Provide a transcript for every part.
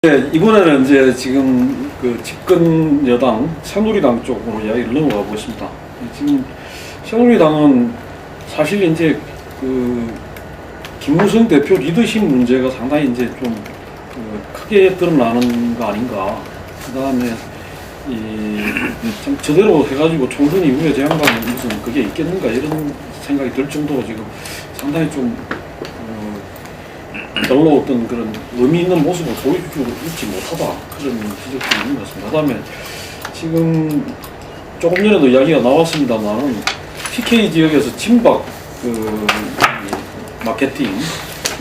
네, 이번에는 이제 지금 그 집권 여당 새누리당 쪽으로 이야기를 넘어가 보겠습니다. 지금 새누리당은 사실 이제 그 김무성 대표 리더십 문제가 상당히 이제 좀 크게 드러나는 거 아닌가. 그 다음에 참 제대로 해가지고 총선 이후에 제 양반이 무슨 그게 있겠는가 이런 생각이 들 정도로 지금 상당히 좀 별로 어떤 그런 의미 있는 모습을 보여주고 있지 못하다 그런 지적도 있는 것 같습니다. 그 다음에 지금 조금 전에도 이야기가 나왔습니다만 TK 지역에서 친박 그 마케팅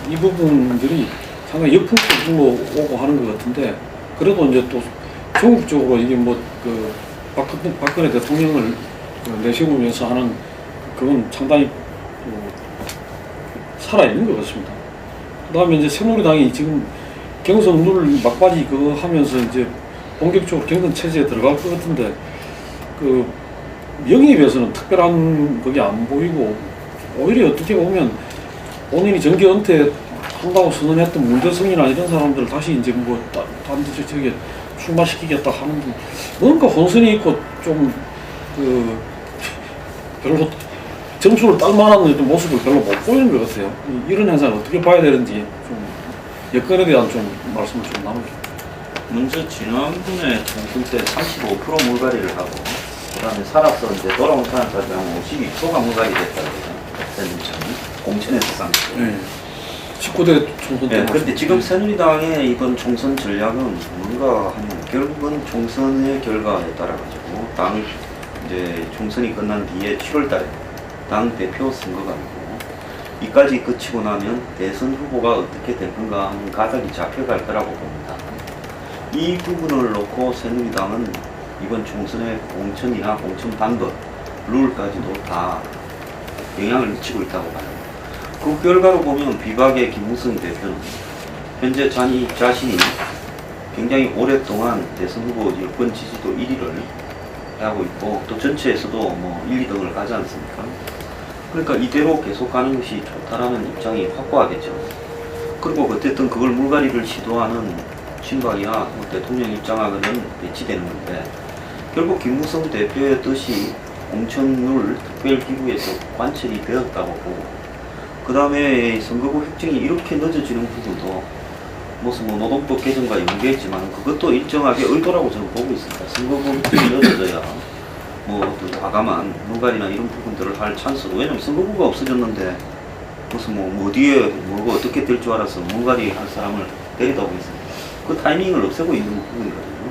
이 부분들이 상당히 역풍적으로 오고 하는 것 같은데 그래도 이제 또 전국적으로 이게 뭐 그 박근혜 대통령을 내세우면서 하는 그건 상당히 살아있는 것 같습니다. 그 다음에 이제 새누리당이 지금 경선 룰 막바지 그거 하면서 이제 본격적으로 경선 체제에 들어갈 것 같은데 그 영입에서는 특별한 그게 안 보이고 오히려 어떻게 보면 본인이 정계 은퇴한다고 선언했던 문대성이나 이런 사람들을 다시 이제 뭐 단지 저게 출마시키겠다 하는 뭔가 혼선이 있고 좀 그 별로 점수를 딸 만한 모습을 별로 못 보이는 것 같아요. 이런 현상을 어떻게 봐야 되는지 좀 여건에 대한 좀 말씀을 좀 나누죠. 먼저 지난번에 총선 때 35% 물갈이를 하고 그다음에 살아서 이제 돌아온 사람까지 한 52%가 물갈이 됐다고 새누리당이 공천에서 쌍수. 네. 19대 총선 때. 네, 그런데 지금 새누리당의 이번 총선 전략은 뭔가 하면 결국은 총선의 결과에 따라 가지고 당 이제 총선이 끝난 뒤에 7월달에 당 대표 선거가 있고 이까지 거치고 나면 대선 후보가 어떻게 될 건가 하는 가닥이 잡혀갈 거라고 봅니다. 이 부분을 놓고 새누리당은 이번 총선의 공천이나 공천 방법, 룰까지도 다 영향을 미치고 있다고 봐요. 그 결과로 보면 비박의 김무성 대표는 현재 자신이 굉장히 오랫동안 대선 후보 여권 지지도 1위를 하고 있고 또 전체에서도 뭐 1, 2등을 가지 않습니까? 그러니까 이대로 계속 가는 것이 좋다라는 입장이 확고하겠죠. 그리고 어쨌든 그걸 물갈이를 시도하는 친박이나 뭐 대통령 입장하고는 배치되는 건데 결국 김무성 대표의 뜻이 공천룰 특별기구에서 관철이 되었다고 보고 그 다음에 선거구 획정이 이렇게 늦어지는 부분도 무슨 뭐 노동법 개정과 연계했지만 그것도 일정하게 의도라고 저는 보고 있습니다. 선거구 획정이 늦어져야 뭐 과감한 물갈이나 이런 부분들을 할 찬스도 왜냐면 선거구가 없어졌는데 무슨 뭐 어디에 뭐고 어떻게 될 줄 알아서 물갈이 할 사람을 데리다 오겠습니다. 그 타이밍을 없애고 있는 부분이거든요.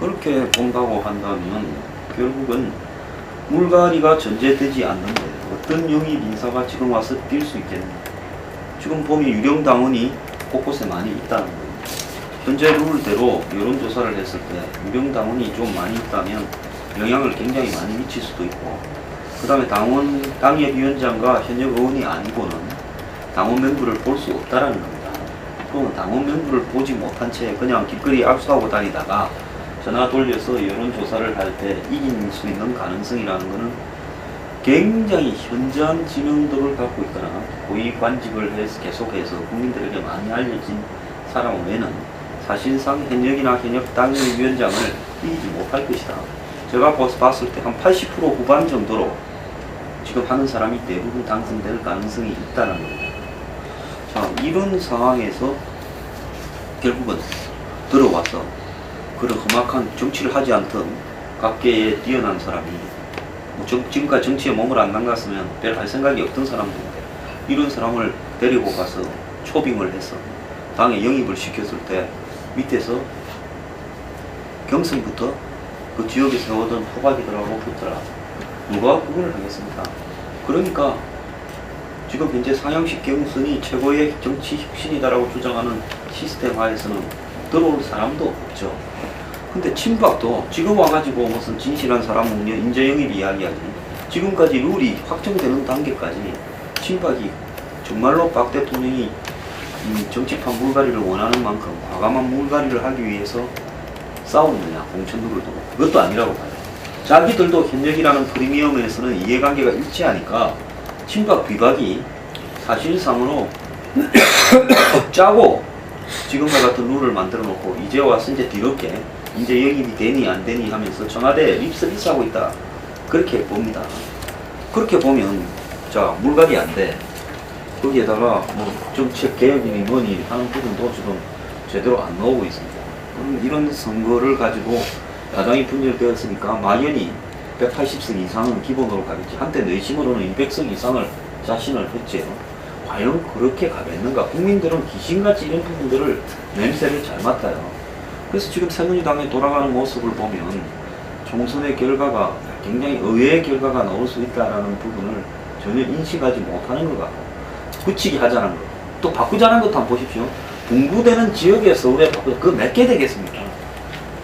그렇게 본다고 한다면 결국은 물갈이가 전제되지 않는데 어떤 영입 인사가 지금 와서 뛸 수 있겠는가. 지금 보면 유령 당원이 곳곳에 많이 있다는 거예요. 현재 룰대로 여론조사를 했을 때 유령 당원이 좀 많이 있다면 영향을 굉장히 많이 미칠 수도 있고 그 다음에 당협위원장과 현역 의원이 아니고는 당원 명부를 볼 수 없다라는 겁니다. 또는 당원 명부를 보지 못한 채 그냥 길거리 압수하고 다니다가 전화 돌려서 여론조사를 할 때 이길 수 있는 가능성이라는 것은 굉장히 현저한 지명도를 갖고 있거나 고위 관직을 해서 계속해서 국민들에게 많이 알려진 사람 외에는 사실상 현역이나 현역 당협위원장을 이기지 못할 것이다. 제가 봤을 때 한 80% 후반 정도로 지금 하는 사람이 대부분 당선될 가능성이 있다는 겁니다. 자, 이런 상황에서 결국은 들어와서 그런 험악한 정치를 하지 않던 각계에 뛰어난 사람이 뭐 지금까지 정치에 몸을 안 담갔으면 별 할 생각이 없던 사람들인데 이런 사람을 데리고 가서 초빙을 해서 당에 영입을 시켰을 때 밑에서 경선부터 그 지역에 세우던 호박이들하고 붙더라. 누가 구분을 하겠습니까? 그러니까 지금 현재 상향식 경선이 최고의 정치 혁신이다라고 주장하는 시스템화에서는 들어올 사람도 없죠. 근데 친박도 지금 와가지고 무슨 진실한 사람 인재 영입 이야기하지 지금까지 룰이 확정되는 단계까지 친박이 정말로 박 대통령이 정치판 물갈이를 원하는 만큼 과감한 물갈이를 하기 위해서 싸우느냐 공천룰을 두고 그것도 아니라고 봐요. 자기들도 현역이라는 프리미엄에서는 이해관계가 일치하니까 친박 비박이 사실상으로 짜고 지금과 같은 룰을 만들어 놓고 이제 와서 이제 뒤늦게 이제 영입이 되니 안 되니 하면서 청와대에 립서비스하고 있다. 그렇게 봅니다. 그렇게 보면 자 물갈이 안 돼. 거기에다가 뭐 정책 개혁이니 뭐니 하는 부분도 지금 제대로 안 나오고 있습니다. 그럼 이런 선거를 가지고 야당이 분열되었으니까 막연히 180석 이상은 기본으로 가겠지. 한때 내심으로는 200석 이상을 자신을 했지요. 과연 그렇게 가겠는가? 국민들은 귀신같이 이런 부분들을 냄새를 잘 맡아요. 그래서 지금 새누리당에 돌아가는 모습을 보면 총선의 결과가 굉장히 의외의 결과가 나올 수 있다는 부분을 전혀 인식하지 못하는 것 같고 굳히기 하자는 것, 또 바꾸자는 것도 한번 보십시오. 분구되는 지역에 서울에 바꾸자. 그거 몇 개 되겠습니까?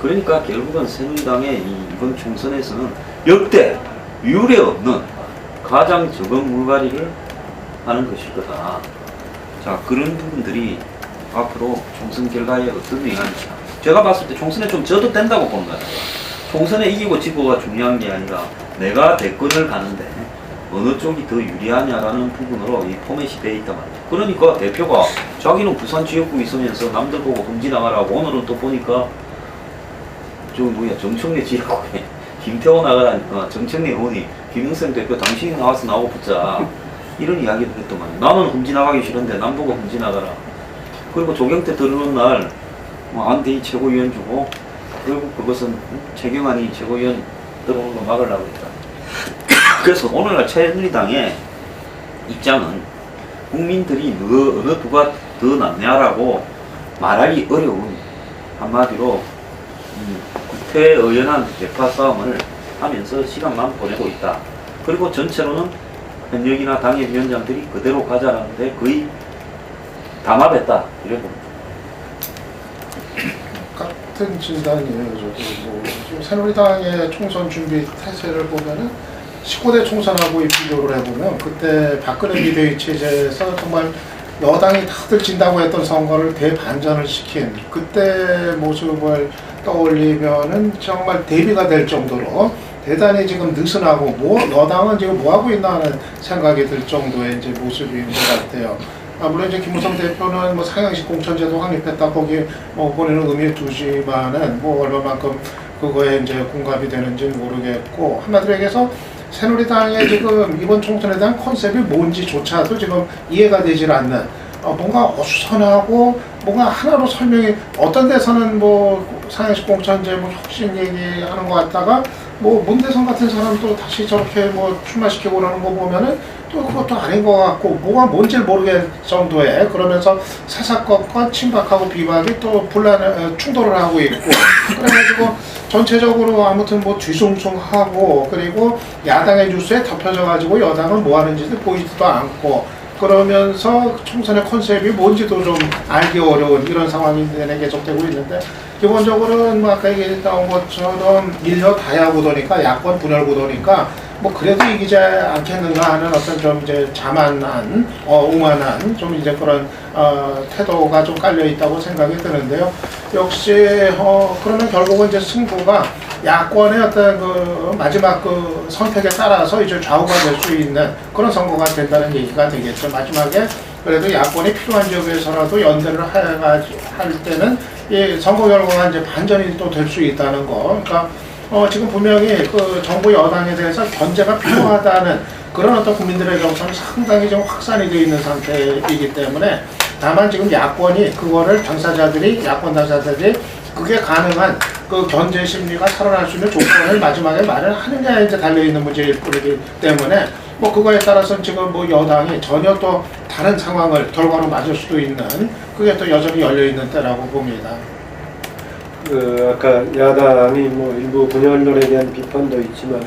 그러니까 결국은 새누리당의 이번 총선에서는 역대 유례 없는 가장 적은 물갈이를 하는 것일 거다. 자, 그런 부분들이 앞으로 총선 결과에 어떤 영향을 제가 봤을 때 총선에 좀 져도 된다고 보는 거예요. 총선에 이기고 지고가 중요한 게 아니라 내가 대권을 가는데 어느 쪽이 더 유리하냐라는 부분으로 이 포맷이 되어 있단 말이에요. 그러니까 대표가 자기는 부산 지역구 있으면서 남들 보고 흠지 나가라고 오늘은 또 보니까 정청래 지역구에 김태호 나가라니까 정청래 의원이 김영삼 대표 당신이 나와서 나오고 붙자 이런 이야기를 했단 말이에요. 나는 흠지 나가기 싫은데 남 보고 흠지 나가라. 그리고 조경태 들어오는 날 안대희 최고위원 주고 결국 그것은 최경환이 최고위원 들어오는 거 막으려고 했다. 그래서 오늘날 새누리당의 입장은 국민들이 어느 누가 더 낫냐라고 말하기 어려운 한마디로 구태의연한 대파 싸움을 하면서 시간만 보내고 있다. 그리고 전체로는 현역이나 당협위원장들이 그대로 가자라는데 거의 담합했다. 이래 봅니다. 같은 진단이에요. 저도 뭐 지금 새누리당의 총선 준비 태세를 보면은 19대 총선하고 비교를 해보면 그때 박근혜 비대위 체제에서 정말 여당이 다들 진다고 했던 선거를 대반전을 시킨 그때 모습을 떠올리면은 정말 대비가 될 정도로 대단히 지금 느슨하고 뭐 여당은 지금 뭐 하고 있나 하는 생각이 들 정도의 이제 모습인 것 같아요. 물론 이제 김무성 대표는 뭐 상향식 공천제도 확립했다 거기에 뭐 본인은 의미를 두지만은 뭐 얼마만큼 그거에 이제 공감이 되는지는 모르겠고 한마디로 얘기해서 새누리당의 지금 이번 총선에 대한 컨셉이 뭔지조차도 지금 이해가 되질 않는 뭔가 어수선하고 뭔가 하나로 설명이 어떤 데서는 뭐 상향식 공천제 뭐 혁신 얘기하는 것 같다가 뭐 문대성 같은 사람도 다시 저렇게 뭐 출마시키고 그러는 거 보면은 또 그것도 아닌 것 같고 뭐가 뭔지를 모르겠 정도의 그러면서 사사건건 친박하고 비박이 또 충돌을 하고 있고 그래가지고 전체적으로 아무튼 뭐 뒤숭숭하고 그리고 야당의 뉴스에 덮여져 가지고 여당은 뭐 하는지도 보이지도 않고 그러면서 총선의 컨셉이 뭔지도 좀 알기 어려운 이런 상황이 내내 계속되고 있는데 기본적으로는 뭐 아까 얘기했던 것처럼 일려 다야구도니까 야권 분열 구도니까 뭐 그래도 이기지 않겠는가 하는 어떤 좀 이제 자만한 오만한 좀 이제 그런 태도가 좀 깔려 있다고 생각이 드는데요. 역시 그러면 결국은 이제 승부가 야권의 어떤 그 마지막 그 선택에 따라서 이제 좌우가 될 수 있는 그런 선거가 된다는 얘기가 되겠죠. 마지막에 그래도 야권이 필요한 지역에서라도 연대를 할 때는 이 선거 결과가 이제 반전이 또 될 수 있다는 거. 그러니까 지금 분명히 그 정부 여당에 대해서 견제가 필요하다는 그런 어떤 국민들의 정서는 상당히 좀 확산이 되어 있는 상태이기 때문에 다만 지금 야권이 그거를 야권 당사자들이 그게 가능한 그 견제 심리가 살아날 수 있는 조건을 마지막에 마련하느냐에 이제 달려있는 문제일 뿐이기 때문에 뭐 그거에 따라서는 지금 뭐 여당이 전혀 또 다른 상황을 결과로 맞을 수도 있는 그게 또 여전히 열려있는 때라고 봅니다. 아까 야당이 뭐 일부 분열론에 대한 비판도 있지만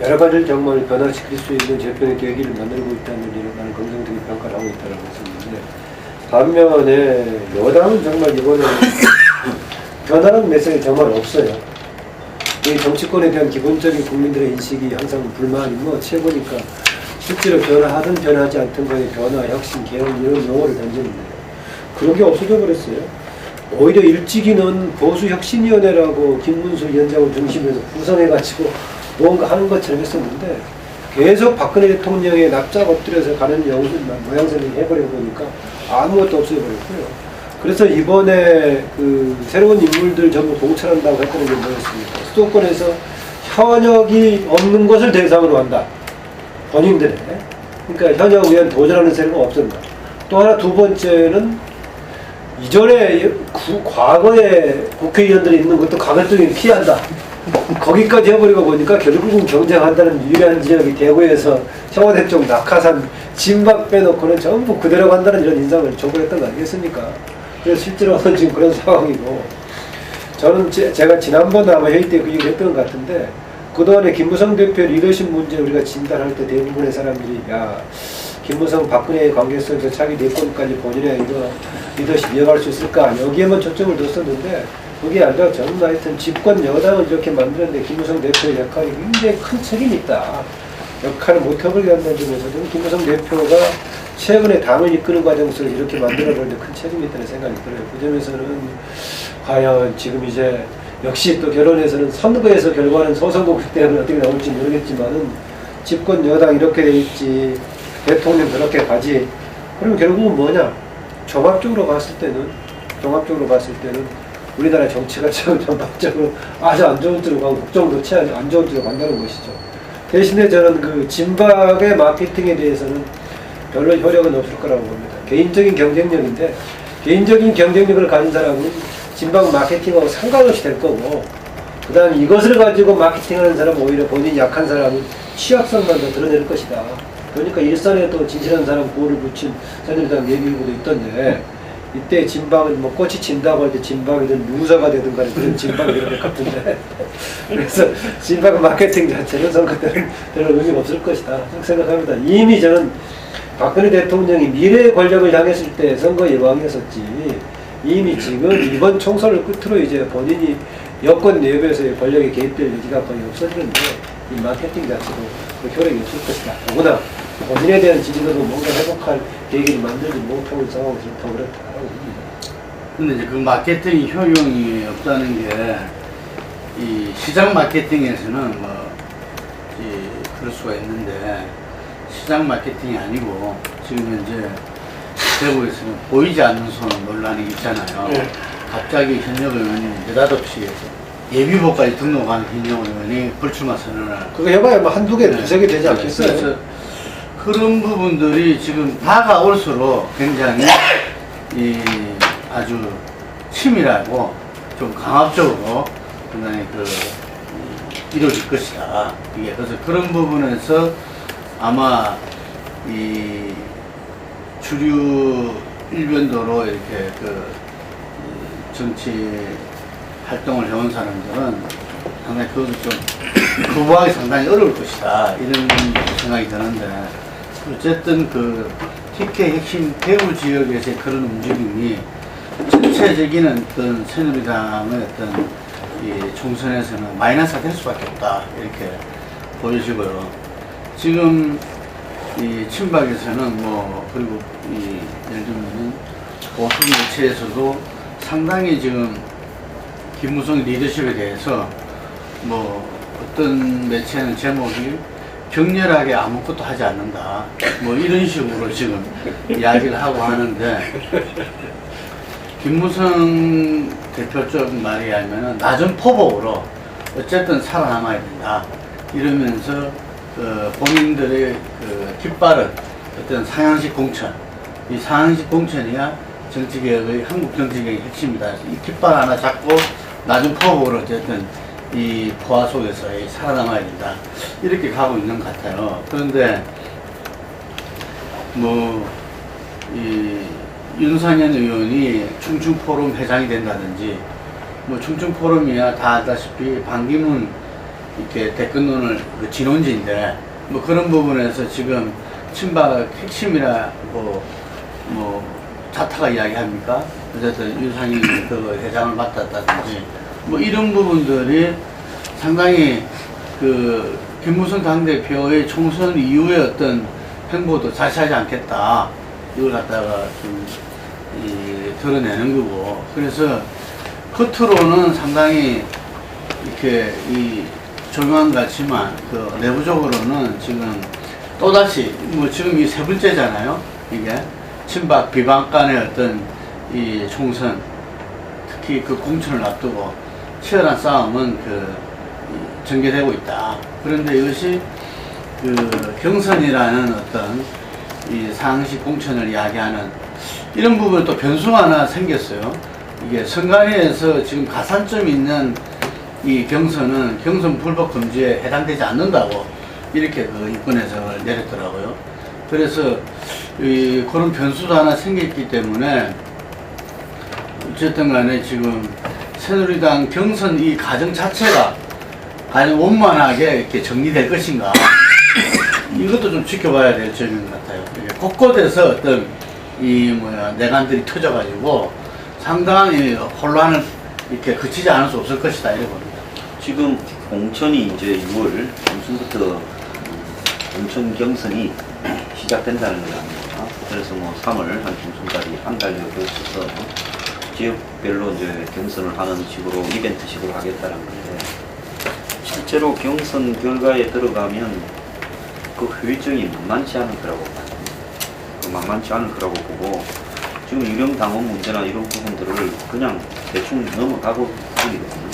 여러 가지를 정말 변화시킬 수 있는 재편의 계기를 만들고 있다는 일을 나는 긍정적인 평가를 하고 있다고 했었는데 반면에 여당은 정말 이번에 변화는 메시지 정말 없어요. 이 정치권에 대한 기본적인 국민들의 인식이 항상 불만이 뭐 최고니까 실제로 변화하든 변하지 않든 간에 변화, 혁신, 개혁 이런 용어를 던지는데 그런 게 없어져 버렸어요. 오히려 일찍이는 보수혁신위원회라고 김문수 위원장을 중심으로 구성해가지고 뭔가 하는 것처럼 했었는데 계속 박근혜 대통령의 납작 엎드려서 가는 모양새를 해버려 보니까 아무것도 없어져 버렸고요. 그래서 이번에 그 새로운 인물들 전부 공천한다고 했던 게 뭐였습니까? 수도권에서 현역이 없는 것을 대상으로 한다. 본인들의. 그러니까 현역 의원 도전하는 세력은 없앤다. 또 하나 두 번째는 이전에 과거에 국회의원들이 있는 것도 가급적이면 피한다. 거기까지 해버리고 보니까 결국은 경쟁한다는 유리한 지역이 대구에서 청와대 쪽 낙하산 진박 빼놓고는 전부 그대로 간다는 이런 인상을 줘버렸던 거 아니겠습니까? 그래서 실제로는 지금 그런 상황이고, 저는 제가 지난번 아마 회의 때 그 얘기를 했던 것 같은데, 그동안에 김무성 대표 리더십 문제 우리가 진단할 때 대부분의 사람들이 야, 김무성 박근혜의 관계 속에서 차기 대권까지 본인의 이거 리더십 이어갈 수 있을까? 여기에만 초점을 뒀었는데, 그게 아니라 저는 하여튼 집권 여당을 이렇게 만드는데 김무성 대표의 역할이 굉장히 큰 책임이 있다. 역할을 못해버리게 한다는 점에서도 김무성 대표가 최근에 당을 이끄는 과정 속에서 이렇게 만들어버리는데 큰 책임이 있다는 생각이 들어요. 그 점에서는 과연 지금 이제 역시 또 결혼에서는 선거에서 결과는 소선거기 때문에 어떻게 나올지 모르겠지만은 집권 여당 이렇게 돼 있지, 대통령 그렇게 가지. 그럼 결국은 뭐냐? 종합적으로 봤을 때는 우리나라 정치가 지금 전반적으로 아주 안 좋은 쪽으로 가고 국정도 안 좋은 쪽으로 간다는 것이죠. 대신에 저는 그 진박의 마케팅에 대해서는 별로 효력은 없을 거라고 봅니다. 개인적인 경쟁력인데, 개인적인 경쟁력을 가진 사람은 진박 마케팅하고 상관없이 될 거고, 그 다음에 이것을 가지고 마케팅하는 사람은 오히려 본인이 약한 사람은 취약성만 더 드러낼 것이다. 그러니까 일선에 또 진실한 사람 구호를 붙인 새누리당 예비후보도 있던데, 이때 진박은 뭐 꽃이 진다고 할 때 진박이든 누사가 되든 간에 그런 진박이 될 것 같은데, 그래서 진박 마케팅 자체는 선거 때는 별로 의미가 없을 것이다 생각합니다. 이미 저는 박근혜 대통령이 미래의 권력을 향했을 때 선거 예방이었었지, 이미 지금 이번 총선을 끝으로 이제 본인이 여권 내부에서의 권력에 개입될 여지가 거의 없어지는데, 이 마케팅 자체도 그 효력이 없을 것이다. 더구나 본인에 대한 지지도도 뭔가 회복할 계기를 만들지 못하고 있는 상황이 더 그렇다고 봅니다. 근데 이제 그 마케팅 효용이 없다는 게, 이 시장 마케팅에서는 뭐, 그럴 수가 있는데, 시장 마케팅이 아니고, 지금 현재 대구에서는 보이지 않는 손 논란이 있잖아요. 네. 갑자기 현역 의원이 느닷없이 예비후보까지 등록한 현역 의원이 불출마 선언을. 그거 해봐야 뭐 한두 개, 네. 두세 개 되지 않겠어요? 그래서 그런 부분들이 지금 다가올수록 굉장히 아주 치밀하고 좀 강압적으로 굉장히 이루어질 것이다. 이게 그래서 그런 부분에서 아마 이 주류 일변도로 이렇게 정치 활동을 해온 사람들은 상당히 그것을 좀 거부하기 상당히 어려울 것이다, 이런 생각이 드는데, 어쨌든 그 TK 핵심 대구 지역에서의 그런 움직임이 전체적인 어떤 새누리당의 어떤 이 총선에서는 마이너스가 될 수밖에 없다, 이렇게 보여지고요. 지금 이 친박에서는 뭐, 그리고 예를 들면 보수 매체에서도 상당히 지금 김무성 리더십에 대해서 뭐 어떤 매체는 제목이 격렬하게 아무것도 하지 않는다, 뭐 이런 식으로 지금 이야기를 하고 하는데, 김무성 대표 쪽 말이 하면은 낮은 포복으로 어쨌든 살아남아야 된다, 이러면서 본인들의 깃발은 어떤 상향식 공천, 이 상향식 공천이야 정치개혁의, 한국 정치개혁의 핵심이다. 이 깃발 하나 잡고 낮은 포복으로 어쨌든 이 포화 속에서 살아남아야 된다, 이렇게 가고 있는 것 같아요. 그런데 뭐 이 윤상현 의원이 충충포럼 회장이 된다든지, 뭐 충충포럼이야 다 알다시피 반기문 이렇게 대권론을 진원지인데, 뭐 그런 부분에서 지금 친박 핵심이라고 뭐 자타가 이야기합니까? 어쨌든 윤상현이 그 회장을 맡았다든지, 뭐 이런 부분들이 상당히 그 김무성 당대표의 총선 이후의 어떤 행보도 자세하지 않겠다, 이걸 갖다가 좀 드러내는 거고, 그래서 겉으로는 상당히 이렇게 조용한 것 같지만 그 내부적으로는 지금 또다시 뭐 지금 이 세 번째잖아요. 이게 친박 비박간의 어떤 이 총선, 특히 그 공천을 앞두고 치열한 싸움은 전개되고 있다. 그런데 이것이 경선이라는 어떤 이 상시 공천을 이야기하는 이런 부분에 또 변수가 하나 생겼어요. 이게 선관위에서 지금 가산점이 있는 이 경선은 경선 불법 금지에 해당되지 않는다고 이렇게 입건 해석을 내렸더라고요. 그래서 그런 변수도 하나 생겼기 때문에 어쨌든 간에 지금 새누리당 경선 이 과정 자체가 과연 원만하게 이렇게 정리될 것인가 이것도 좀 지켜봐야 될 점인 것 같아요. 곳곳에서 어떤 내관들이 터져가지고 상당한 혼란을 이렇게 그치지 않을 수 없을 것이다 이렇게 봅니다. 지금 공천이 이제 6월 중순부터 공천 경선이 시작된다는 거 아닙니까? 그래서 3월 한 중순까지 한 달여 걸쳐서 지역별로 이제 경선을 하는 식으로 이벤트식으로 하겠다는 건데 실제로 경선 결과에 들어가면 그 효율성이 만만치 않을 거라고 봐요. 만만치 않을 거라고 보고 지금 유령 당원 문제나 이런 부분들을 그냥 대충 넘어가고 있거든요.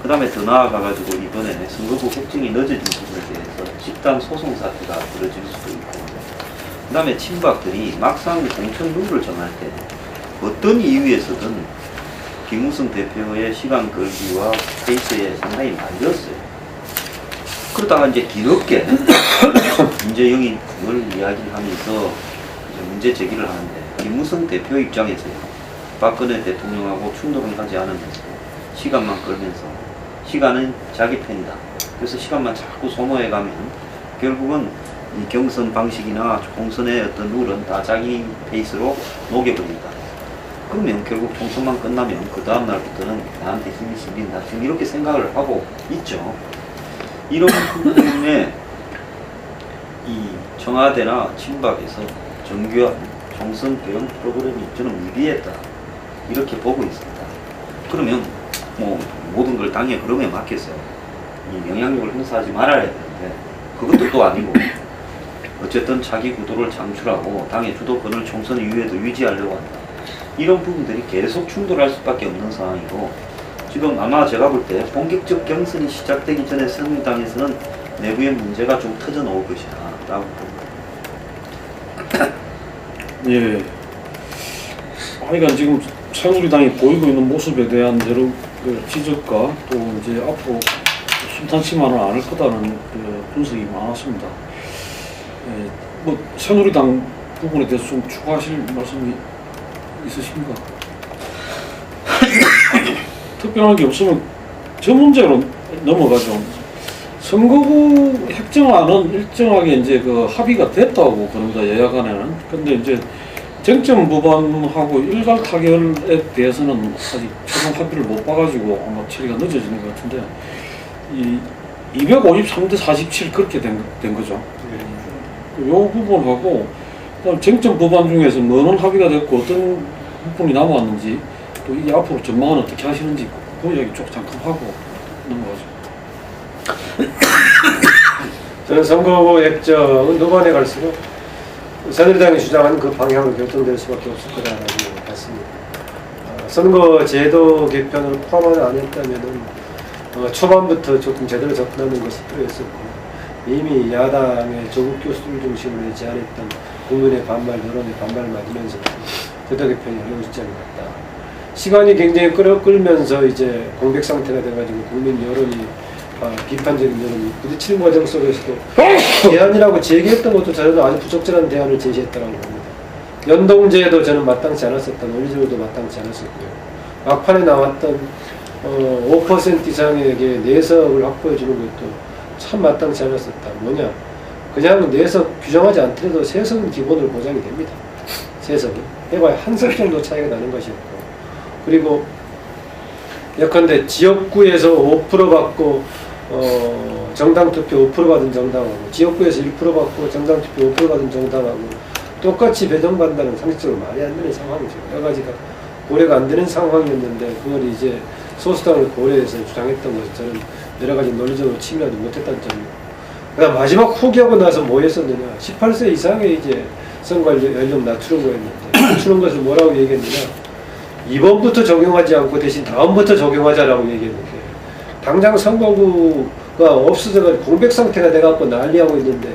그 다음에 더 나아가가지고 이번에 선거구 획정이 늦어진 부분에 대해서 집단 소송 사태가 벌어질 수도 있고 그 다음에 친박들이 막상 공천 룰을 정할 때 어떤 이유에서든 김무성 대표의 시간 끌기와 페이스에 상당히 말렸어요. 그러다가 이제 뒤늦게 문제 영입을 이야기를 하면서 이제 문제 제기를 하는데 김무성 대표 입장에서요. 박근혜 대통령하고 충돌을 하지 않으면서 시간만 끌면서 시간은 자기 편이다. 그래서 시간만 자꾸 소모해가면 결국은 이 경선 방식이나 공선의 어떤 룰은 다 자기 페이스로 녹여버린다. 그러면 결국 총선만 끝나면 그 다음 날부터는 나한테 힘이 실린다. 지금 이렇게 생각을 하고 있죠. 이런 부분에 이 청와대나 친박에서 정교한 총선 대응 프로그램이 저는 미비했다. 이렇게 보고 있습니다. 그러면 모든 걸 당의 흐름에 맡겨서 이 영향력을 행사하지 말아야 되는데 그것도 또 아니고 어쨌든 자기 구도를 창출하고 당의 주도권을 총선 이후에도 유지하려고 한다. 이런 부분들이 계속 충돌할 수밖에 없는 상황이고 지금 아마 제가 볼 때 본격적 경선이 시작되기 전에 새누리당에서는 내부의 문제가 좀 터져 나올 것이다 라고 봅니다. 예. 그러니까 지금 새누리당이 보이고 있는 모습에 대한 여러 지적과 또 이제 앞으로 순탄치만은 않을 거다는 분석이 많았습니다. 예. 새누리당 부분에 대해서 좀 추가하실 말씀이 있으십니까? 특별한 게 없으면 저 문제로 넘어가죠. 선거구 획정안은 일정하게 이제 합의가 됐다고 그럽니다. 여야 간에는. 근데 이제 쟁점 법안하고 일괄 타결에 대해서는 아직 최종 합의를 못 봐가지고 아마 처리가 늦어지는 것 같은데 이 253대 47 그렇게 된 거죠. 요 부분하고 쟁점 법안 중에서 뭐는 합의가 됐고 어떤 부분이 남았는지 또 이게 앞으로 전망은 어떻게 하시는지 그 이야기 쭉 잠깐 하고 넘어가죠. 저는 선거구 획정은 노반에 갈수록 새누리당이 주장하는 그 방향으로 결정될 수밖에 없을 거라고 봤습니다. 선거 제도 개편을 포함 안 했다면은 초반부터 조금 제대로 접근하는 것이 필요했었고 이미 야당의 조국 교수를 중심으로 제안했던 국민의 반발, 여론의 반발을 맞으면서 제도 개편이 어려운 시점이 왔다. 시간이 굉장히 끌면서 이제 공백 상태가 돼가지고 국민 여론이 비판적인 여론이 부딪히는 과정 속에서도 대안이라고 제기했던 것도 저는 아주 부적절한 대안을 제시했다고 봅니다. 연동제도 저는 마땅치 않았었다. 논리적으로도 마땅치 않았었고요. 막판에 나왔던 5% 이상에게 내석을 확보해주는 것도 참 마땅치 않았었다. 뭐냐? 그냥 내석 규정하지 않더라도 세석은 기본으로 보장이 됩니다. 세석은. 해봐야 한 석 정도 차이가 나는 것이었고. 그리고 예컨대 지역구에서 5% 받고 정당 투표 5% 받은 정당하고 지역구에서 1% 받고 정당 투표 5% 받은 정당하고 똑같이 배정받는다는 상식적으로 말이 안 되는 상황이죠. 여러 가지가 고려가 안 되는 상황이었는데 그걸 이제 소수당을 고려해서 주장했던 것을 저는 여러 가지 논리적으로 치밀하지 못했다는 점이고 그다음 마지막 포기하고 나서 뭐 했었느냐 18세 이상의 이제 선거 연령 낮추려고 했는데 푸는 것을 뭐라고 얘기했느냐, 이번부터 적용하지 않고 대신 다음부터 적용하자라고 얘기했는데, 당장 선거구가 없어져가지고 공백 상태가 돼갖고 난리하고 있는데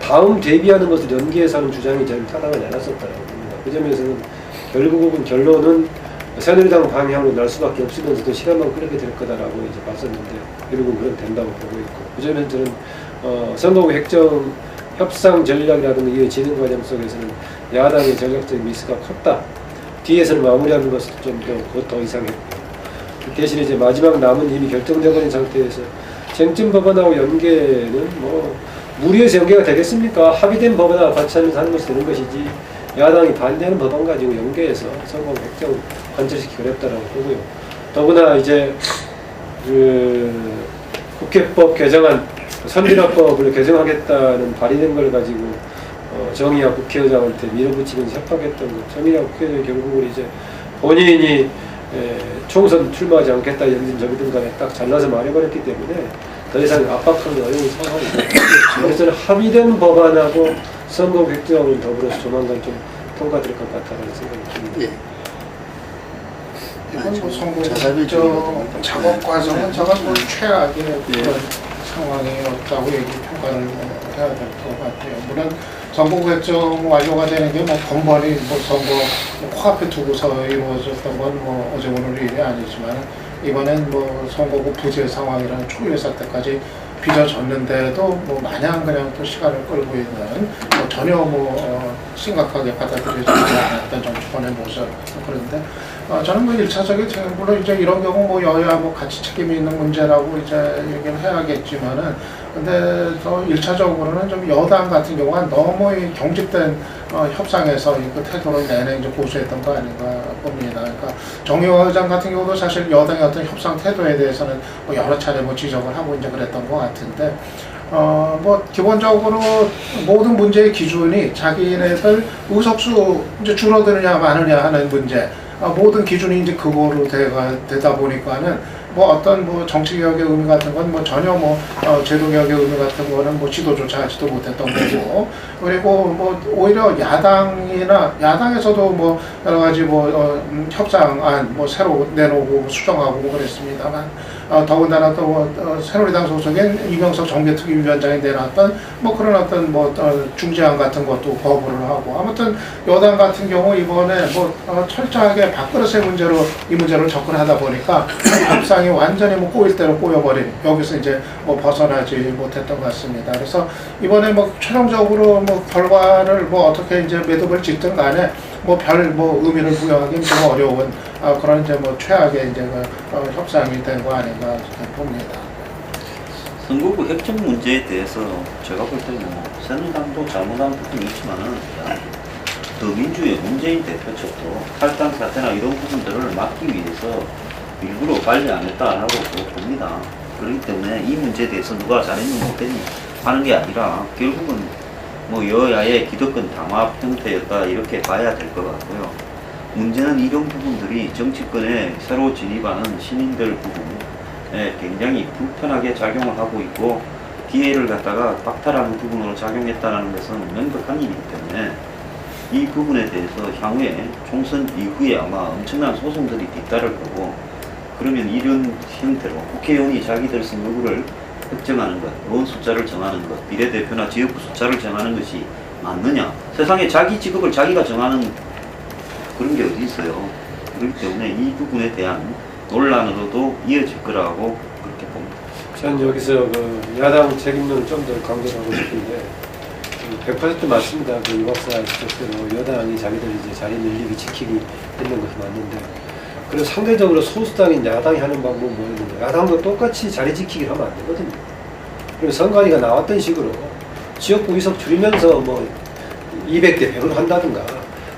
다음 대비하는 것을 연기해서 하는 주장이 저는 타당하지 않았었다라고 봅니다. 그 점에서는 결국은 결론은 새누리당 방향으로 날 수밖에 없으면서도 시간만 그렇게 될 거다라고 이제 봤었는데 결국은 그런 된다고 보고 있고, 그 점에서 저는 선거구 획정 협상 전략이라든가 이 진행 과정 속에서는 야당의 전략적인 미스가 컸다. 뒤에서는 마무리하는 것은 좀 더 이상했고, 대신에 이제 마지막 남은 이미 결정되어버린 상태에서 쟁점 법안하고 연계는 뭐 무리해서 연계가 되겠습니까? 합의된 법안하고 같이 하면서 하는 것이 되는 것이지, 야당이 반대하는 법안 가지고 연계해서 선거 획정 관철시키기 어렵다라고 보고요. 더구나 이제 그 국회법 개정안, 선진화법을 개정하겠다는 발의된 걸 가지고 정의와 국회의장한테 밀어붙이면서 협박했던 것, 정의와 국회의장이 결국은 이제 본인이 총선 출마하지 않겠다 연진 저기든 간에 딱 잘라서 말해버렸기 때문에 더 이상 압박하기 어려운 상황이고, 그래서 저는 합의된 법안하고 선거 획정은 더불어서 조만간 좀 통과될 것 같다는 생각이 듭니다. 이건 뭐 선거 작업 과정은 제가 뭐 최악의 그런 상황이었다고 평가를 해야 될 것 같아요. 물론 선거 획정 완료가 되는 게 뭐 번번이 뭐 선거 코앞에 두고서 이루어졌던 건 뭐 어제 오늘 일이 아니지만, 이번엔 뭐 선거구 부재 상황이라는 초유의 사태까지 빚어졌는데도 뭐 마냥 그냥 또 시간을 끌고 있는, 뭐 전혀 심각하게 받아들여지지 않았던 정치권의 모습. 그런데 저는 뭐 1차적인 물론 이제 이런 경우 뭐 여야 뭐 같이 책임이 있는 문제라고 이제 얘기를 해야겠지만은, 근데 또 1차적으로는 좀 여당 같은 경우가 너무 이 경직된 협상에서 그 태도를 내내 이제 고수했던 거 아닌가 봅니다. 그러니까 정의화 의장 같은 경우도 사실 여당의 어떤 협상 태도에 대해서는 뭐 여러 차례 뭐 지적을 하고 이제 그랬던 것 같은데, 뭐 기본적으로 모든 문제의 기준이 자기네들 의석수 이제 줄어드느냐 마느냐 하는 문제, 모든 기준이 이제 그거로 되다 보니까는 뭐 어떤 뭐 정치개혁의 의미 같은 건 뭐 전혀 뭐 제도개혁의 의미 같은 거는 뭐 지도조차 하지도 못했던 거고, 그리고 뭐 오히려 야당에서도 뭐 여러 가지 뭐 협상안 뭐 새로 내놓고 수정하고 뭐 그랬습니다만, 더군다나 또 새누리당 소속인 이명석 정개특위위원장이 내놨던 뭐 그런 어떤 뭐 중재안 같은 것도 거부를 하고, 아무튼 여당 같은 경우 이번에 뭐 철저하게 밥그릇의 문제로 이 문제를 접근하다 보니까 협상이 완전히 뭐 꼬일 대로 꼬여버린, 여기서 이제 뭐 벗어나지 못했던 것 같습니다. 그래서 이번에 뭐 최종적으로 뭐 결과를 뭐 어떻게 이제 매듭을 짓든 간에 뭐 별 뭐 의미를 부여하기는 좀 어려운 그런 이제 뭐 최악의 이제 협상이 된 거 아닌가 봅니다. 선거구 획정 문제에 대해서 제가 볼 때는 새누리당도 잘못한 부분이 있지만은 더민주의 문재인 대표 측도 탈당 사태나 이런 부분들을 막기 위해서 일부러 빨리 안 했다라고 봅니다. 그렇기 때문에 이 문제에 대해서 누가 잘했니 못했니 하는 게 아니라 결국은 뭐 여야의 기득권 담합 형태였다 이렇게 봐야 될 것 같고요. 문제는 이런 부분들이 정치권에 새로 진입하는 시민들 부분에 굉장히 불편하게 작용을 하고 있고, 기회를 갖다가 박탈하는 부분으로 작용했다는 것은 명백한 일이기 때문에 이 부분에 대해서 향후에 총선 이후에 아마 엄청난 소송들이 뒤따를 거고, 그러면 이런 형태로 국회의원이 자기들 선거구를 획정하는 것, 의원 숫자를 정하는 것, 비례대표나 지역구 숫자를 정하는 것이 맞느냐? 세상에 자기 직업을 자기가 정하는 그런 게 어디 있어요. 그렇기 때문에 이 부분에 대한 논란으로도 이어질 거라고 그렇게 봅니다. 저는 여기서 그 야당 책임론을 좀 더 강조하고 싶은데, 100% 맞습니다. 그 이 박사 지적대로 여당이 자기들 이제 자리 늘리기 지키기 했는 것이 맞는데, 그리고 상대적으로 소수당인 야당이 하는 방법은 뭐였는데, 야당도 똑같이 자리 지키기를 하면 안 되거든요. 그리고 선관위가 나왔던 식으로 지역구 의석 줄이면서 뭐 200대 100을 한다든가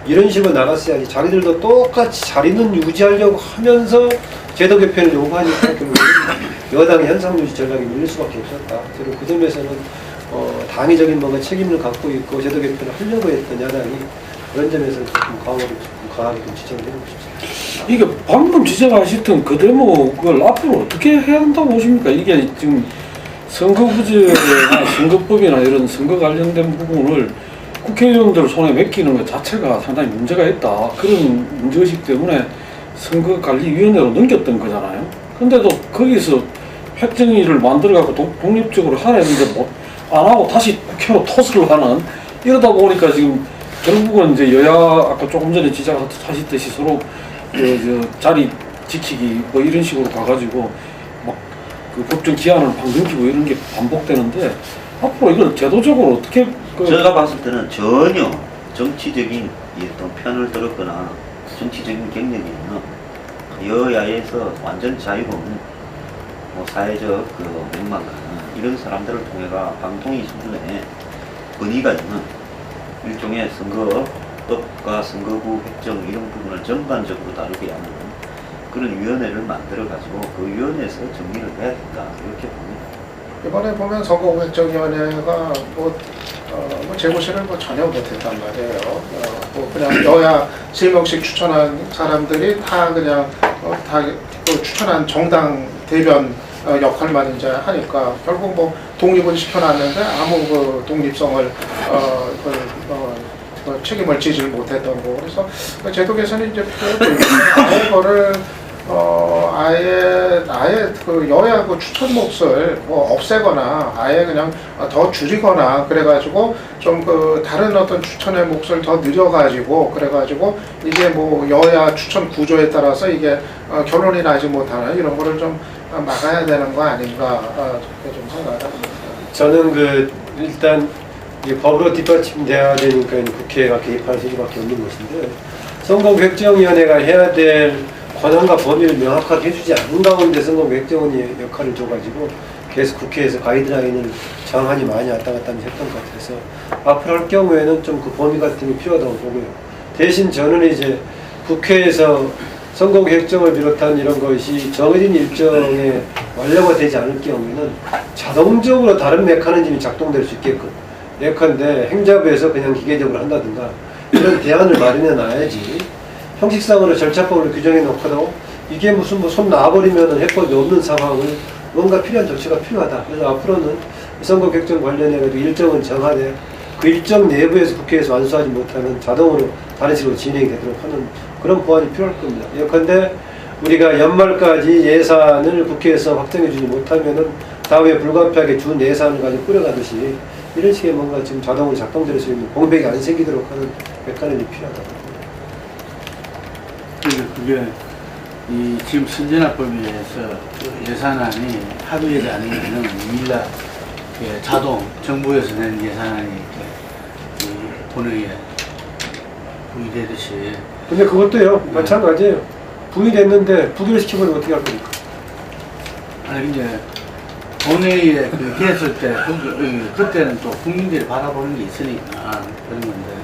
이런 식으로 나갔어야지, 자기들도 똑같이 자리는 유지하려고 하면서 제도 개편을 요구하니까 결국 여당의 현상 유지 전략이 밀릴 수밖에 없었다. 그리고 그 점에서는 당위적인 뭔가 책임을 갖고 있고 제도 개편을 하려고 했던 야당이 그런 점에서 조금 강하게 좀 지적을 해보고 싶습니다. 이게 방금 지적하셨던 그 대목을 앞으로 어떻게 해야 한다고 보십니까? 이게 지금 선거구제나 선거법이나 이런 선거 관련된 부분을 국회의원들 손에 맡기는 것 자체가 상당히 문제가 있다. 그런 문제의식 때문에 선거관리위원회로 넘겼던 거잖아요. 근데도 거기서 획정위를 만들어갖고 독립적으로 하라 했는데 뭐 안 하고 다시 국회로 토스를 하는, 이러다 보니까 지금 결국은 이제 여야 아까 조금 전에 지적하셨듯이 서로 자리 지키기 뭐 이런 식으로 가가지고 막 그 법정 기한을 방등기고 이런 게 반복되는데, 앞으로 이걸 제도적으로 어떻게 제가 봤을 때는 전혀 정치적인 어떤 편을 들었거나 정치적인 경력이 있는 여야에서 완전 자유로운 뭐 사회적 그 맥락을 이런 사람들을 통해가 방통위 수준의 권위가 있는 일종의 선거법과 선거구 획정 이런 부분을 전반적으로 다루게 하는 그런 위원회를 만들어가지고 그 위원회에서 정리를 해야 된다, 이렇게 봅니다. 이번에 보면 선거공획정위원회가 재고실을 전혀 못했단 말이에요. 그냥 여야 3명씩 추천한 사람들이 다 그냥 그 추천한 정당 대변 역할만 이제 하니까 결국 뭐 독립은 시켜놨는데 아무 그 독립성을 책임을 지질 못했던 거. 그래서 제도 개선이 이제 아예 거를 아예 그 여야 그 추천 몫을 뭐 없애거나 아예 그냥 더 줄이거나 그래가지고 좀 그 다른 어떤 추천의 몫을 더 늘려가지고 그래가지고 이게 뭐 여야 추천 구조에 따라서 이게 결론이 나지 못하는 이런 거를 좀 막아야 되는 거 아닌가, 그렇게 좀 생각을 합니다. 저는 일단 이 법으로 뒷받침돼야 되니까 국회가 개입할 수밖에 없는 것인데, 선거획정위원회가 해야 될 권한과 범위를 명확하게 해주지 않은 가운데 선거획정위원회 역할을 줘가지고 계속 국회에서 가이드라인을 장한이 많이 왔다 갔다 했던 것 같아서 앞으로 할 경우에는 좀 그 범위 같은 게 필요하다고 보고요. 대신 저는 이제 국회에서 선거획정을 비롯한 이런 것이 정해진 일정에 완료가 되지 않을 경우에는 자동적으로 다른 메커니즘이 작동될 수 있게끔, 예컨대 행자부에서 그냥 기계적으로 한다든가 이런 대안을 마련해 놔야지, 형식상으로 절차법으로 규정해 놓고도 이게 무슨 뭐 손 놔버리면 해법이 없는 상황을 뭔가 필요한 조치가 필요하다. 그래서 앞으로는 선거격정 관련해가지고 일정은 정하되 그 일정 내부에서 국회에서 완수하지 못하면 자동으로 다른 식으로 진행이 되도록 하는 그런 보완이 필요할 겁니다. 예컨대 우리가 연말까지 예산을 국회에서 확정해주지 못하면은 다음에 불가피하게 준 예산을 가지고 뿌려가듯이 이런 식의 뭔가 지금 자동으로 작동될 수 있는 공백이 안 생기도록 하는 메커니즘이 필요하다고 봅니다. 그게 이 지금 선진화법에 의해서 그 예산안이 합의되지 않으면은 유일한 자동 정부에서 낸 예산안이 이렇게 본회의에 부의되듯이. 근데 그것도요, 마찬가지예요. 부의됐는데 부결시키면 어떻게 할 겁니까? 아니, 이제 본회의에 그렇게 했을 때 그때는 또 국민들이 바라보는 게 있으니까 그런 건데,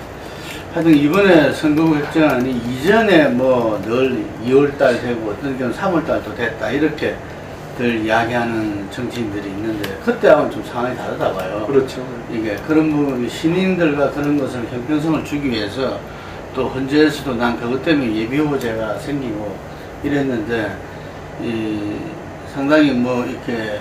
하여튼 이번에 선거격정안이 이전에 뭐 늘 2월달 되고 어떤 경우는 3월달도 됐다 이렇게 들 이야기하는 정치인들이 있는데, 그때하고는 좀 상황이 다르다 봐요. 그렇죠. 이게 그런 부분, 신인들과 그런 것을 형평성을 주기 위해서 또 헌재에서도 난 그것 때문에 예비후보제가 생기고 이랬는데, 상당히 뭐 이렇게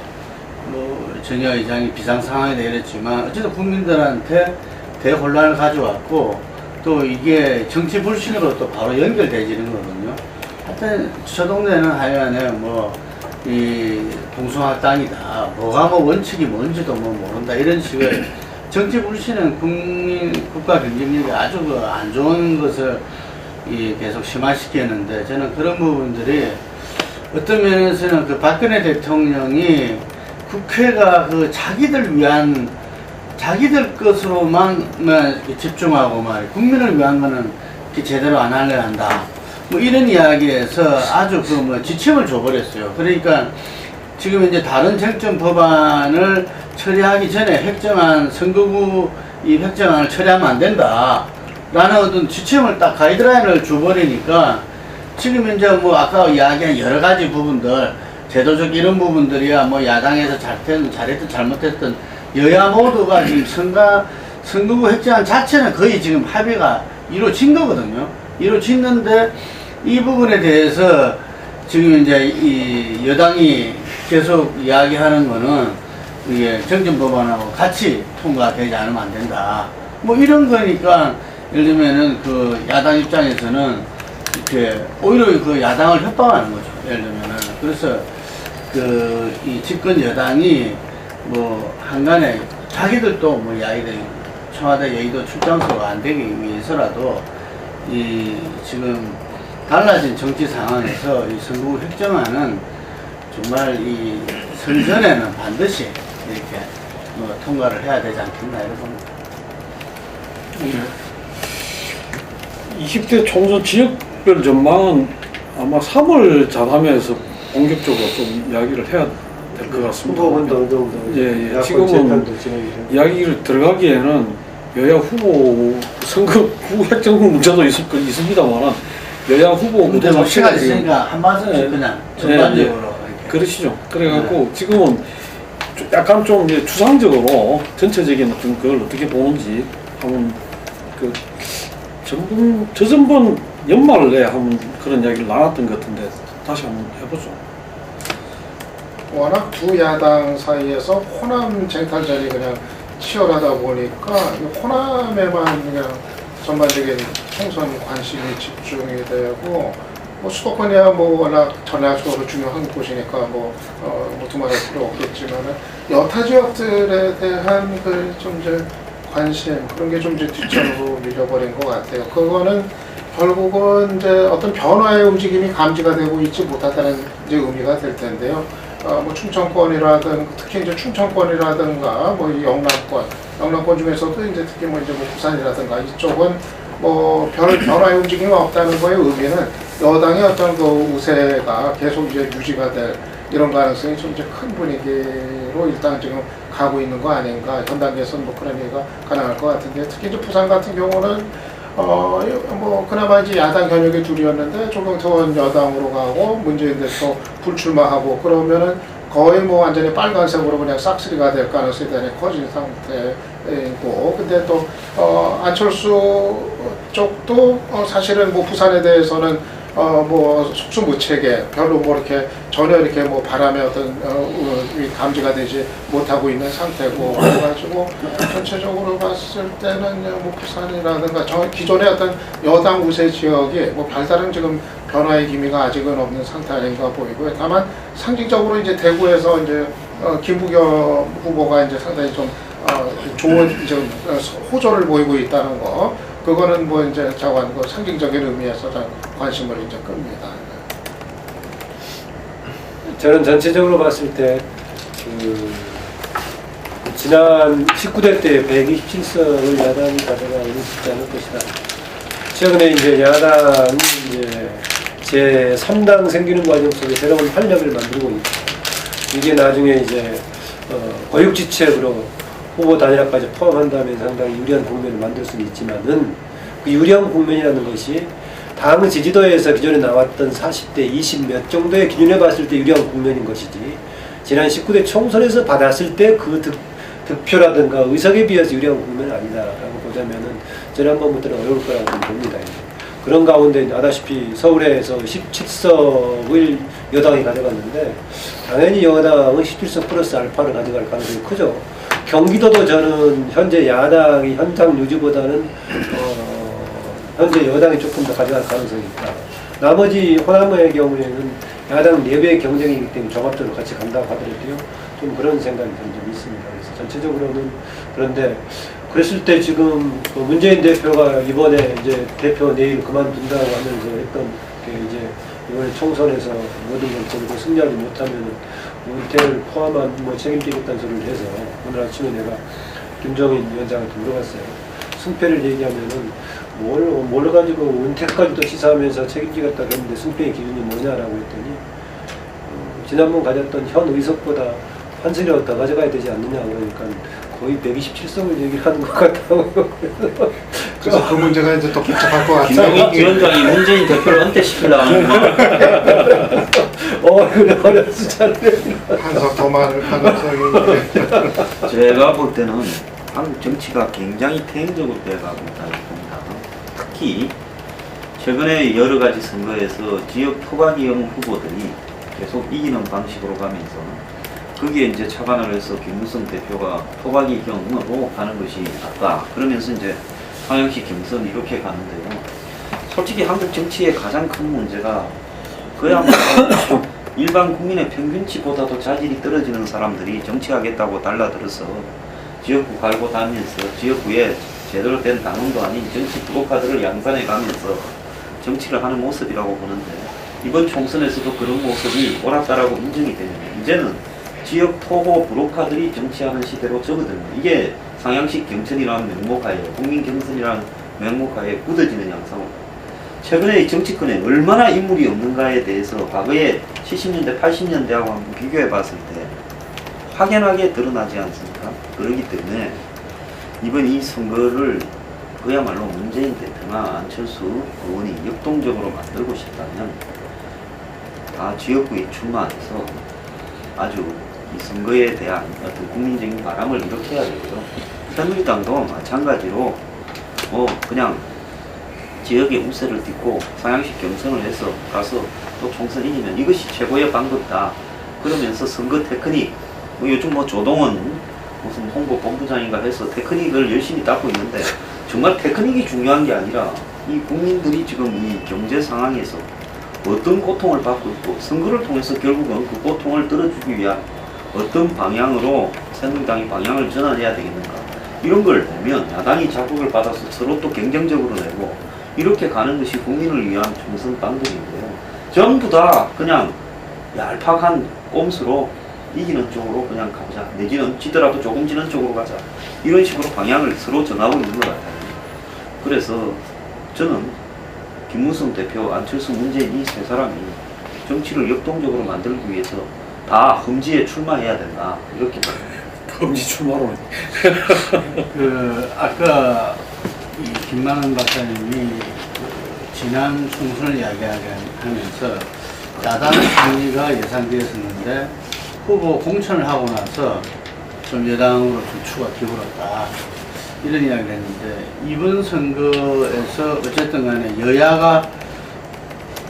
뭐 정의화 의장이 비상 상황이 되었지만 어쨌든 국민들한테 대혼란을 가져왔고, 또 이게 정치 불신으로 또 바로 연결되지는 거거든요. 하여튼 저 동네는 하여간에 뭐 이 동성학당이다, 뭐가 뭐 원칙이 뭔지도 뭐 모른다, 이런 식의 정치 불신은 국가 경쟁력이 아주 안 좋은 것을 계속 심화시켰는데, 저는 그런 부분들이 어떤 면에서는 그 박근혜 대통령이 국회가 그 자기들 위한, 자기들 것으로만 집중하고 국민을 위한 거는 제대로 안 하려 한다, 뭐 이런 이야기에서 아주 그 뭐 지침을 줘버렸어요. 그러니까 지금 이제 다른 쟁점 법안을 처리하기 전에 획정안, 선거구 이 획정안을 처리하면 안 된다 라는 어떤 지침을 딱 가이드라인을 줘버리니까, 지금 이제 뭐 아까 이야기한 여러 가지 부분들, 제도적 이런 부분들이야 뭐 야당에서 잘했든 잘못했든 여야 모두가 지금 선거구 획정안 자체는 거의 지금 합의가 이루어진 거거든요. 이루어졌는데 이 부분에 대해서 지금 이제 이 여당이 계속 이야기하는 거는 이게 정전법안하고 같이 통과되지 않으면 안 된다. 뭐 이런 거니까 예를 들면은 그 야당 입장에서는 이렇게 오히려 그 야당을 협박하는 거죠. 예를 들면은 그래서 그 이 집권 여당이 뭐 한간에 자기들도 뭐 야의대 청와대 여의도 출장소가 안 되기 위해서라도 이 지금 달라진 정치 상황에서 이 선거구 획정안은 정말 이 선전에는 반드시 이렇게 뭐 통과를 해야 되지 않겠나 이런 봅니다. 20대 총선 지역별 전망은 아마 3월 자담회에서 본격적으로 좀 이야기를 해야 될 것 같습니다. 후보군도 어느 정도 예, 야권 지금은 재판도 진행이 이야기를 들어가기에는 여야 후보 선거 후 획정 문제도 있습니다만 여야 후보 근데 뭐 시간 자체가 지금 있으니까 한 말씀씩 예, 그냥 예, 전반적으로 예. 이렇게. 그러시죠. 그래갖고 지금은 약간 좀 이제 추상적으로 전체적인 어떤 그걸 어떻게 보는지 한번 그 저전번 연말에 한번 그런 이야기를 나눴던 것 같은데 다시 한번 해보죠. 워낙 두 야당 사이에서 호남 쟁탈전이 그냥 치열하다 보니까 이 호남에만 그냥 전반적인 총선 관심이 집중이 되고 뭐 수도권이야 뭐 워낙 전략적으로 중요한 곳이니까 뭐 두말할 필요 없겠지만은 여타 지역들에 대한 그 좀 이제 관심 그런 게 좀 이제 뒷전으로 밀려버린 것 같아요. 그거는 결국은 이제 어떤 변화의 움직임이 감지가 되고 있지 못하다는 이제 의미가 될 텐데요. 뭐 충청권이라든 특히 이제 충청권이라든가 뭐 이 영남권 중에서도 이제 특히 뭐 이제 뭐 부산이라든가 이쪽은 뭐 변화의 움직임이 없다는 거의 의미는 여당의 어떤 그 우세가 계속 이제 유지가 될 이런 가능성이 좀 이제 큰 분위기로 일단 지금 가고 있는 거 아닌가. 현 단계에서는 뭐 그런 얘기가 가능할 것 같은데 특히 이제 부산 같은 경우는 뭐 그나마 이제 야당 현역이 둘이었는데 조경태 여당으로 가고 문재인 대표 불출마하고 그러면은 거의 뭐 완전히 빨간색으로 그냥 싹쓸이가 될 가능성이 대단히 커진 상태이고 근데 또 안철수 쪽도 사실은 뭐 부산에 대해서는 뭐 속수무책에 별로 뭐 이렇게 전혀 이렇게 뭐 바람의 어떤 감지가 되지 못하고 있는 상태고 그래가지고 전체적으로 봤을 때는 뭐 부산이라든가 기존의 어떤 여당 우세 지역이 뭐 별다른 지금 변화의 기미가 아직은 없는 상태 아닌가 보이고요. 다만 상징적으로 이제 대구에서 이제 김부겸 후보가 이제 상당히 좀 좋은 이제 호조를 보이고 있다는 거. 그거는 뭐 이제 자관 그 상징적인 의미에서 관심을 이제 끕니다. 저는 전체적으로 봤을 때 지난 19대 때 127석을 야당이 가져가고 있지 않을 것이다. 최근에 이제 야당이 이제 제 3당 생기는 과정 속에 새로운 활력을 만들고 있고 이게 나중에 이제 고육지책으로 후보 단일화까지 포함한다면 상당히 유리한 국면을 만들 수는 있지만은 그 유리한 국면이라는 것이 당 지지도에서 기존에 나왔던 40대 20 몇 정도의 기준에 봤을 때 유리한 국면인 것이지 지난 19대 총선에서 받았을 때 그 득표라든가 의석에 비해서 유리한 국면은 아니다라고 보자면은 지난번부터는 어려울 거라고 봅니다. 그런 가운데 아다시피 서울에서 17석을 여당이 가져갔는데 당연히 여당은 17석 플러스 알파를 가져갈 가능성이 크죠. 경기도도 저는 현재 야당이 현장 유지보다는 현재 여당이 조금 더 가져갈 가능성이 있다. 나머지 호남의 경우에는 야당 4배의 경쟁이기 때문에 종합적으로 같이 간다고 하더라도요. 좀 그런 생각이 좀 있습니다. 그래서 전체적으로는 그런데 그랬을 때 지금 문재인 대표가 이번에 이제 대표 내일 그만둔다고 하면서 했던 게 이제 이번에 총선에서 모든 걸 거기서 승리하지 못하면은 은퇴를 포함한 뭐 책임지겠다는 소리를 해서 오늘 아침에 내가 김정인 위원장한테 물어봤어요. 승패를 얘기하면은 뭘 가지고 은퇴까지도 시사하면서 책임지겠다고 했는데 승패의 기준이 뭐냐라고 했더니 지난번 가졌던 현 의석보다 한 석이라도 더 가져가야 되지 않느냐 그러니까 거의 127석을 얘기하는 것 같다고. 그래서 그 문제가 이제 더 복잡할 것 김정인 같아요. 위원장이 문재인 대표를 은퇴시키려고 하는 그래 어렵지 한석 더 많을 가능성이 제가 볼 때는 한국 정치가 굉장히 퇴행적으로 되어가고 있다고 봅니다. 특히 최근에 여러 가지 선거에서 지역 토박이형 후보들이 계속 이기는 방식으로 가면서 거기에 이제 차관을 해서 김무성 대표가 토박이형으로 가는 것이 낫다. 그러면서 이제 상향식 경선 이렇게 가는데요. 솔직히 한국 정치의 가장 큰 문제가 그야말로 일반 국민의 평균치보다도 자질이 떨어지는 사람들이 정치하겠다고 달라들어서 지역구 갈고 다니면서 지역구에 제대로 된 당원도 아닌 정치 부록카드를 양산해 가면서 정치를 하는 모습이라고 보는데, 이번 총선에서도 그런 모습이 옳았다라고 인정이 되면 이제는 지역 토고 부록카들이 정치하는 시대로 접어들면, 이게 상향식 경선이라는 명목하에, 국민 경선이라는 명목하에 굳어지는 양상으로 최근에 이 정치권에 얼마나 인물이 없는가에 대해서 과거에 70년대, 80년대하고 한번 비교해 봤을 때 확연하게 드러나지 않습니까? 그렇기 때문에 이번 이 선거를 그야말로 문재인 대표나 안철수 의원이 역동적으로 만들고 싶다면 다 지역구에 출마해서 아주 이 선거에 대한 어떤 국민적인 바람을 일으켜야 되고요. 새누리당도 마찬가지로 그냥 지역의 우세를 딛고 상향식 경선을 해서 가서 또 총선 이기면 이것이 최고의 방법이다. 그러면서 선거 테크닉, 요즘 조동원 무슨 홍보 본부장인가 해서 테크닉을 열심히 닦고 있는데, 정말 테크닉이 중요한 게 아니라 이 국민들이 지금 이 경제 상황에서 어떤 고통을 받고 있고 선거를 통해서 결국은 그 고통을 들어주기 위한 어떤 방향으로 새누리당이 방향을 전환해야 되겠는가, 이런 걸 보면 야당이 자극을 받아서 서로 또 경쟁적으로 내고 이렇게 가는 것이 국민을 위한 총선 방법인데요. 전부 다 그냥 얄팍한 꼼수로 이기는 쪽으로 그냥 가보자, 내지는 지더라도 조금 지는 쪽으로 가자, 이런 식으로 방향을 서로 정하고 있는 것 같아요. 그래서 저는 김무성 대표, 안철수, 문재인 이 세 사람이 정치를 역동적으로 만들기 위해서 다 험지에 출마해야 된다, 이렇게 봅니다. 험지 출마로. 아까 이 김만원 박사님이 지난 총선을 이야기하면서 야당 승리가 예상되었었는데 후보 공천을 하고 나서 좀 여당으로 좀 추가 기울었다, 이런 이야기를 했는데, 이번 선거에서 어쨌든 간에 여야가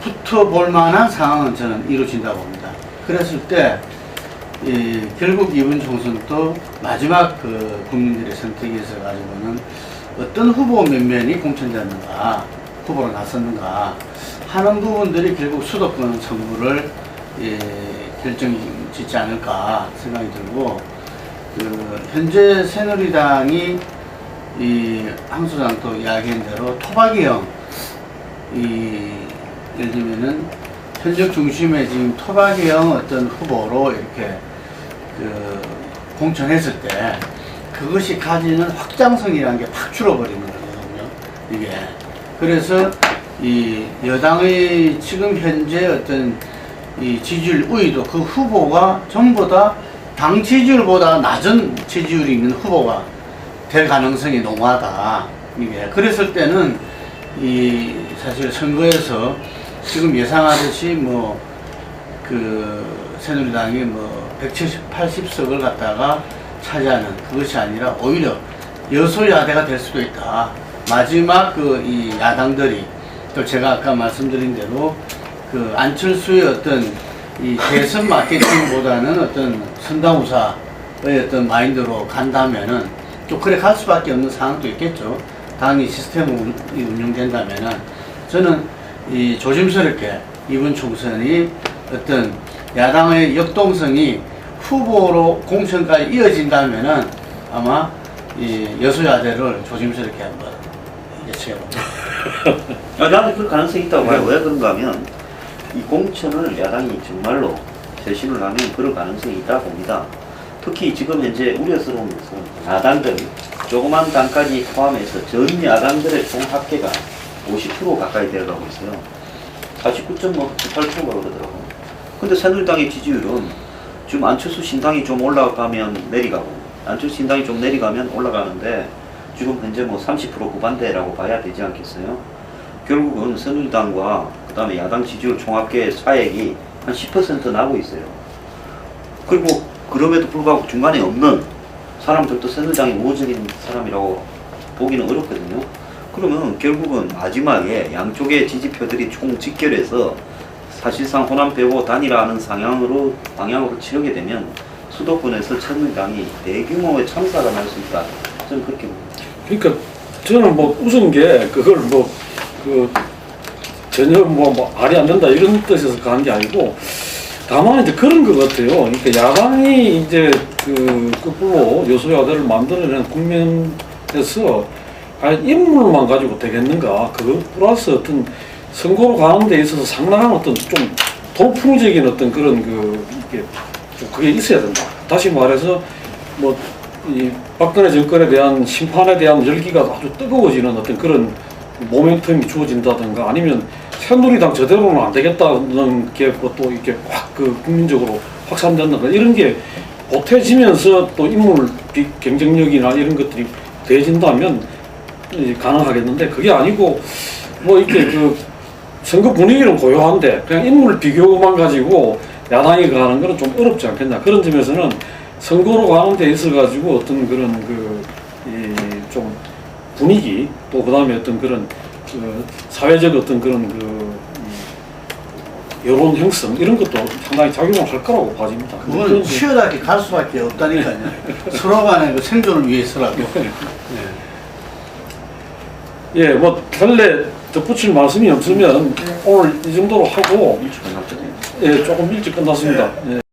붙어볼 만한 상황은 저는 이루어진다고 봅니다. 그랬을 때 결국 이번 총선도 마지막 그 국민들의 선택에 있어 가지고는 어떤 후보 몇 명이 공천되었는가, 후보로 나섰는가 하는 부분들이 결국 수도권 선거를 결정짓지 않을까 생각이 들고, 현재 새누리당이 황 소장도 이야기한 대로 토박이형, 예를 들면은 현역 중심의 지금 토박이형 어떤 후보로 이렇게 공천했을 때 그것이 가지는 확장성이라는 게 팍 줄어버리는 거거든요, 이게. 그래서 이 여당의 지금 현재 어떤 이 지지율 우위도 그 후보가 전부 다 당 지지율보다 낮은 지지율이 있는 후보가 될 가능성이 농후하다, 이게. 그랬을 때는 사실 선거에서 지금 예상하듯이 새누리당이 170석을 갖다가 차지하는 그것이 아니라 오히려 여소야대가 될 수도 있다. 마지막 이 야당들이 또 제가 아까 말씀드린 대로 안철수의 어떤 이 대선 마케팅보다는 어떤 선당우사의 어떤 마인드로 간다면은 또 그래 갈 수밖에 없는 상황도 있겠죠. 당이 시스템이 운영된다면은 저는 조심스럽게 이번 총선이 어떤 야당의 역동성이 후보로 공천까지 이어진다면은 아마 여소야대를 조심스럽게 한번 예측해봅니다. 나는 그 가능성이 있다고 봐요. 왜 그런가 하면 이 공천을 야당이 정말로 재신을 하면 그럴 가능성이 있다고 봅니다. 특히 지금 현재 우려스러운 것은 야당들, 조그만 당까지 포함해서 전 야당들의 총 합계가 50% 가까이 되어가고 있어요. 49.98%가 그러더라고요. 근데 새누리당의 지지율은 지금 안철수 신당이 좀 올라가면 내려가고, 안철수 신당이 좀 내려가면 올라가는데, 지금 현재 30% 후반대라고 봐야 되지 않겠어요? 결국은 새누리당과 그 다음에 야당 지지율 총합계 차액이 한 10% 나고 있어요. 그리고 그럼에도 불구하고 중간에 없는 사람들도 새누리당이 우호적인 사람이라고 보기는 어렵거든요. 그러면 결국은 마지막에 양쪽의 지지표들이 총 직결해서 사실상 호남 빼고 단일화하는 방향으로 치르게 되면 수도권에서 새누리당이 대규모의 참사가 날 수 있다. 저는 그렇게 봅니다. 그러니까 저는 뭐 웃은 게 그걸 뭐 그 전혀 뭐 말이 안 된다 이런 뜻에서 가는 게 아니고 다만 이제 그런 것 같아요. 그러니까 야당이 이제 그 거꾸로 여소야대를 만들어낸 국면에서 과연 인물만 가지고 되겠는가? 그거 플러스 어떤 선거로 가는 데 있어서 상당한 어떤 좀 돌풍적인 어떤 그런 그 이게 좀 그게 있어야 된다. 다시 말해서 뭐 이 박근혜 정권에 대한 심판에 대한 열기가 아주 뜨거워지는 어떤 그런 모멘텀이 주어진다든가 아니면 새누리당 저대로는 안 되겠다는 게 또 이렇게 확 그 국민적으로 확산된다든가 이런 게 보태지면서 또 인물 경쟁력이나 이런 것들이 더해진다면 가능하겠는데 그게 아니고 뭐 이렇게 그 선거 분위기는 고요한데 그냥 인물 비교만 가지고 야당이 가는 거는 좀 어렵지 않겠냐 그런 점에서는 선거로 가는 데 있어 가지고 어떤 그런 그 좀 분위기 또 그다음에 어떤 그런 그 사회적 어떤 그런 그 여론 형성 이런 것도 상당히 작용을 할 거라고 봐집니다. 그거는 치열하게 갈 수밖에 없다니까요. 서로 간의 그 생존을 위해서라도. 예, 뭐 원래 덧붙일 말씀이 없으면 오늘 이 정도로 하고 일찍 끝났거든요. 예, 조금 일찍 끝났습니다. 예.